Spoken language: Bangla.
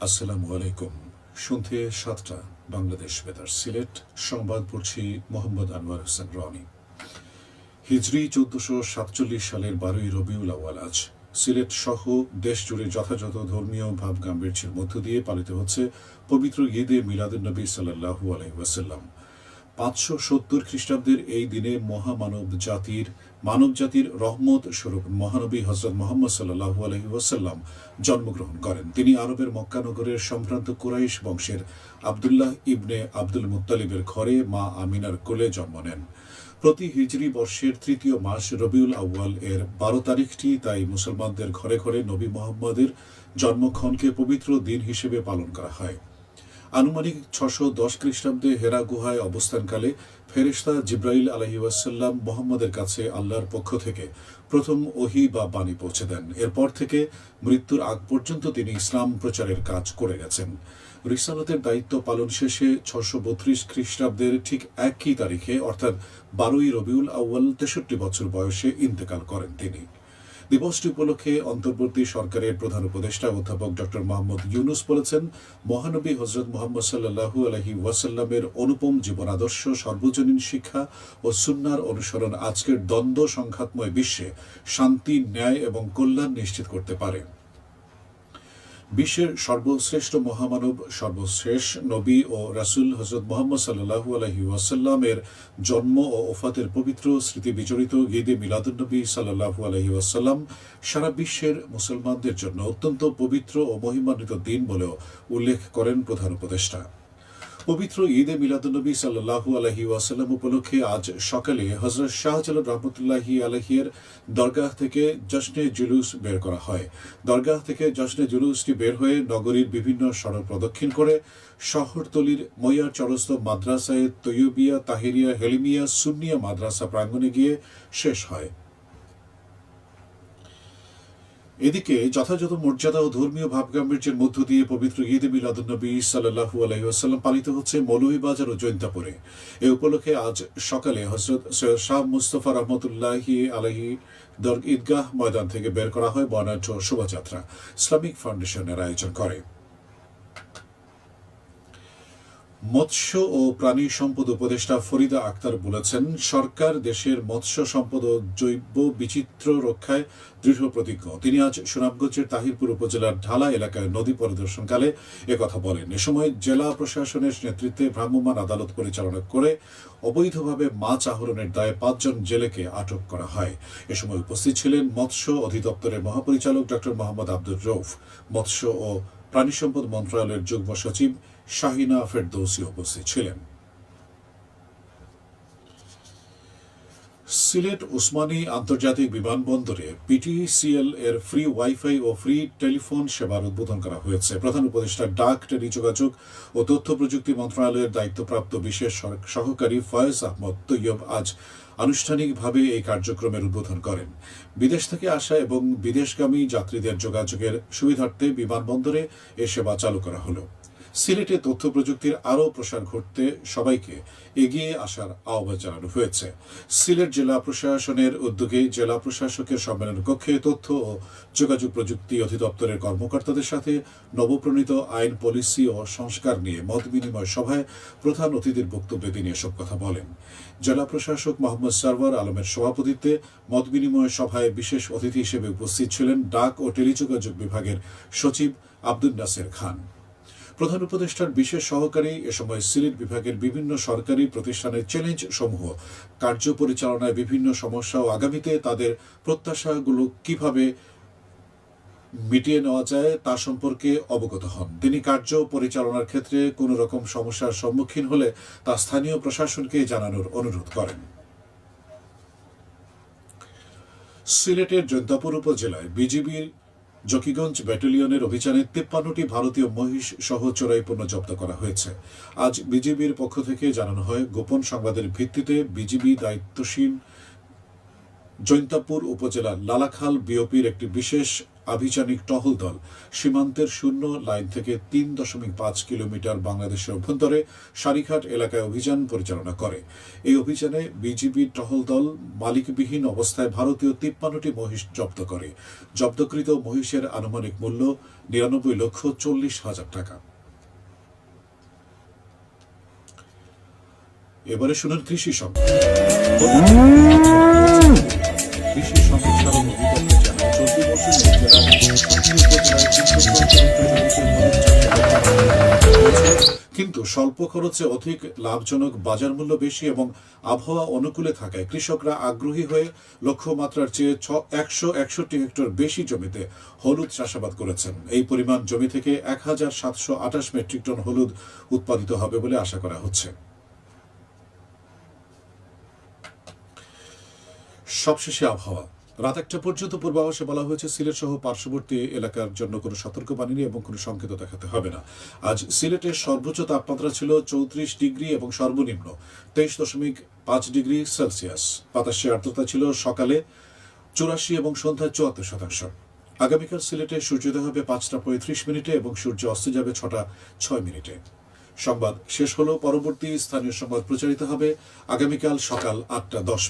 আসসালামু আলাইকুম। সন্ধ্যে ৭টা বাংলাদেশ বেতার সিলেট সংবাদ পড়ছি মোহাম্মদ আনোয়ার হোসেন রনি। হিজরি ১৪৪৭ সালের ১২ই রবিউল আউয়াল আজ সিলেট সহ দেশ জুড়ে যথাযথ ধর্মীয় ভাব গাম্ভীর্যের মধ্য দিয়ে পালিত হচ্ছে পবিত্র ঈদে মিলাদুন্নবী সাল্লাল্লাহু আলাইহি ওয়াসাল্লাম। ৫৭০ খ্রিস্টাব্দের এই দিনে মানব জাতির রহমত স্বরূপ মহানবী হযরত মুহাম্মদ সাল্লাল্লাহু আলাইহি ওয়াসাল্লাম জন্মগ্রহণ করেন। তিনি আরবের মক্কা নগরের সম্ভ্রান্ত কুরাইশ বংশের আব্দুল্লাহ ইবনে আব্দুল মুত্তালিবের ঘরে মা আমিনার কোলে জন্ম নেন। প্রতি হিজরি বর্ষের তৃতীয় মাস রবিউল আউয়াল এর ১২ তারিখটি তাই মুসলমানদের ঘরে ঘরে নবী মুহাম্মদের জন্মক্ষণকে পবিত্র দিন হিসেবে পালন করা হয়। আনুমানিক ৬১০ খ্রিস্টাব্দে হেরা গুহায় অবস্থানকালে ফেরেশতা জিব্রাইল আলাইহিস সালাম মুহাম্মদের কাছে আল্লাহর পক্ষ থেকে প্রথম ওহী বা বাণী পৌঁছে দেন। এরপর থেকে মৃত্যুর আগ পর্যন্ত তিনি ইসলাম প্রচারের কাজ করে গেছেন। রিসালাতের দায়িত্ব পালন শেষে ৬৩২ খ্রিস্টাব্দের ঠিক একই তারিখে অর্থাৎ ১২ই রবিউল আউয়াল ৬৩ বছর বয়সে ইন্তেকাল করেন তিনি। দিবসটি উপলক্ষে অন্তর্বর্তী সরকারের প্রধান উপদেষ্টা অধ্যাপক ডক্টর মোহাম্মদ ইউনুস বলেছেন, মহানবী হযরত মুহাম্মদ সাল্লাল্লাহু আলাইহি ওয়াসাল্লামের অনুপম জীবন আদর্শ, সর্বজনীন শিক্ষা ও সুন্নাহর অনুসরণ আজকের দ্বন্দ্ব সংঘাতময় বিশ্বে শান্তি, ন্যায় এবং কল্যাণ নিশ্চিত করতে পারে। বিশ্বের সর্বশ্রেষ্ঠ মহামানব, সর্বশেষ নবী ও রাসূল হযরত মুহাম্মদ সাল্লাল্লাহু আলাইহি ওয়াসাল্লামের জন্ম ও ওফাতের পবিত্র স্মৃতি বিজড়িত ঈদে মিলাদুন্নবী সাল্লাল্লাহু আলাইহি ওয়াসাল্লাম সারা বিশ্বের মুসলমানদের জন্য অত্যন্ত পবিত্র ও মহিমান্বিত দিন বলেও উল্লেখ করেন প্রধান উপদেষ্টা। পবিত্র ঈদে মিলাদুন্নবী সাল্লাল্লাহু আলাইহি ওয়াসাল্লাম উপলক্ষে আজ সকালে হযরত শাহজালাল রহমতুল্লাহি আলাইহির দরগাহ থেকে জশ্নে জুলুস বের করা হয়। দরগাহ থেকে জশ্নে জুলুসটি বের হয়ে নগরীর বিভিন্ন সড়ক প্রদক্ষিণ করে শহরতলির মইয়ার চরস্থ মাদ্রাসায়ে তৈয়বিয়া তাহিরিয়া হেলিমিয়া সুন্নিয়া মাদ্রাসা প্রাঙ্গণে গিয়ে শেষ হয়। এদিকে যথাযথ মর্যাদা ও ধর্মীয় ভাবগাম্ভীর্যের মধ্য দিয়ে পবিত্র ঈদে মিলাদুন্নবী সাল্লাল্লাহু আলাইহি ওয়াসাল্লাম পালিত হচ্ছে মৌলভীবাজার ও জৈন্তাপুরে। এ উপলক্ষে আজ সকালে হযরত সৈয়দ শাহ মুস্তাফা রহমতুল্লাহি আলাইহি ঈদগাহ ময়দান থেকে বের করা হয় বর্ণাঢ্য শোভাযাত্রা। ইসলামিক ফাউন্ডেশনের আয়োজন করে। মৎস্য ও প্রাণী সম্পদ উপদেষ্টা ফরিদা আক্তার বলেছেন, সরকার দেশের মৎস্য সম্পদ ও জৈব বিচিত্র রক্ষায় দৃঢ় প্রতিজ্ঞ। তিনি আজ সুনামগঞ্জের তাহিরপুর উপজেলার ঢালা এলাকায় নদী পরিদর্শনকালে একথা বলেন। এ সময় জেলা প্রশাসনের নেতৃত্বে ভ্রাম্যমাণ আদালত পরিচালনা করে অবৈধভাবে মাছ আহরণের দায়ে ৫ জন জেলেকে আটক করা হয়। এ সময় উপস্থিত ছিলেন মৎস্য অধিদপ্তরের মহাপরিচালক ডক্টর মোহাম্মদ আব্দুর রউফ, মৎস্য ও প্রাণী সম্পদ মন্ত্রণালয়ের যুগ্ম সচিব শাহিনা ফেরদৌসী উপস্থিত ছিলেন। সিলেট ওসমানী আন্তর্জাতিক বিমানবন্দরে পিটিসিএল এর ফ্রি ওয়াইফাই ও ফ্রি টেলিফোন সেবার উদ্বোধন করা হয়েছে। প্রধান উপদেষ্টা ডাক, টেলিযোগাযোগ ও তথ্য প্রযুক্তি মন্ত্রণালয়ের দায়িত্বপ্রাপ্ত বিশেষ সহকারী ফয়েজ আহমদ তৈয়ব আজ আনুষ্ঠানিকভাবে এই কার্যক্রমের উদ্বোধন করেন। বিদেশ থেকে আসা এবং বিদেশগামী যাত্রীদের যোগাযোগের সুবিধার্থে বিমানবন্দরে এ সেবা চালু করা হলো। সিলেটে তথ্য প্রযুক্তির আরও প্রসার ঘটতে সবাইকে এগিয়ে আসার আহ্বান জানানো হয়েছে। সিলেট জেলা প্রশাসনের উদ্যোগে জেলা প্রশাসকের সম্মেলন কক্ষে তথ্য ও যোগাযোগ প্রযুক্তি অধিদপ্তরের কর্মকর্তাদের সাথে নবপ্রণীত আইন, পলিসি ও সংস্কার নিয়ে মত বিনিময় সভায় প্রধান অতিথির বক্তব্যে তিনি এসব কথা বলেন। জেলা প্রশাসক মোহাম্মদ সরওয়ার আলমের সভাপতিত্বে মত বিনিময় সভায় বিশেষ অতিথি হিসেবে উপস্থিত ছিলেন ডাক ও টেলিযোগাযোগ বিভাগের সচিব আব্দুল নাসের খান। প্রধান উপদেষ্টার বিশেষ সহকারী এ সময় সিলেট বিভাগের বিভিন্ন সরকারি প্রতিষ্ঠানের চ্যালেঞ্জ সমূহ, কার্য পরিচালনায় বিভিন্ন সমস্যা ও আগামীতে তাদের প্রত্যাশাগুলো কিভাবে মিটিয়ে নেওয়া যায় তা সম্পর্কে অবগত হন। তিনি কার্য পরিচালনার ক্ষেত্রে কোনো রকম সমস্যার সম্মুখীন হলে তা স্থানীয় প্রশাসনকে জানানোর অনুরোধ করেন। সিলেটের জৈন্তাপুর উপজেলায় বিজিবির জকিগঞ্জ ব্যাটালিয়নের অভিযানে ৫৩টি ভারতীয় মহিষ সহ চোরাই পণ্য জব্দ করা হয়েছে। আজ বিজিবির পক্ষ থেকে জানানো হয়, গোপন সংবাদের ভিত্তিতে বিজিবি দায়িত্বশীল জৈন্তাপুর উপজেলার লালাখাল বিওপির একটি বিশেষ আভিযানিক টহল দল সীমান্তের শূন্য লাইন থেকে ৩.৫ কিলোমিটার বাংলাদেশের অভ্যন্তরে সারিঘাট এলাকায় অভিযান পরিচালনা করে। এই অভিযানে বিজিবি টহল দল মালিকবিহীন অবস্থায় ভারতীয় ৫৩টি মহিষ জব্দ করে। জব্দকৃত মহিষের আনুমানিক মূল্য ৯৯,৪০,০০০ টাকা। এবারে শুনুন কৃষি সংবাদ। কৃষি সম্প্রসারণ অধিদপ্তর জানায়, চলতি মৌসুমে জেলার ৬০টি উপজেলায় ৩০০ কিন্তু স্বল্প খরচে অধিক লাভজনক, বাজার মূল্য বেশি এবং আবহাওয়া অনুকূলে থাকায় কৃষকরা আগ্রহী হয়ে লক্ষ্যমাত্রার চেয়ে ১৬১ হেক্টর বেশি জমিতে হলুদ চাষাবাদ করেছেন। এই পরিমাণ জমি থেকে ১,৭২৮ মেট্রিক টন হলুদ উৎপাদিত হবে বলে আশা করা হচ্ছে। সবশেষে আবহাওয়া। রাত ১টা পর্যন্ত পূর্বাভাসে বলা হয়েছে সিলেট সহ পার্শ্ববর্তী এলাকার জন্য কোনো সতর্কবাণী নেই এবং কোনো সংকেত দেখাতে হবে না। আজ সিলেটের সর্বোচ্চ তাপমাত্রা ছিল ৩৪ ডিগ্রি এবং সর্বনিম্ন ২৩.৫ ডিগ্রি সেলসিয়াস। বাতাসে আর্দ্রতা ছিল সকালে ৮৪ এবং সন্ধ্যায় ৭৪%। আগামীকাল সিলেটে সূর্যোদয় হবে ৫টা ৩৫ এবং সূর্য অস্ত যাবে ৬টা ৬ সংবাদ শেষ হলো। পরবর্তী স্থানীয় সংবাদ প্রচারিত হবে আগামীকাল সকাল ৮টা ১০।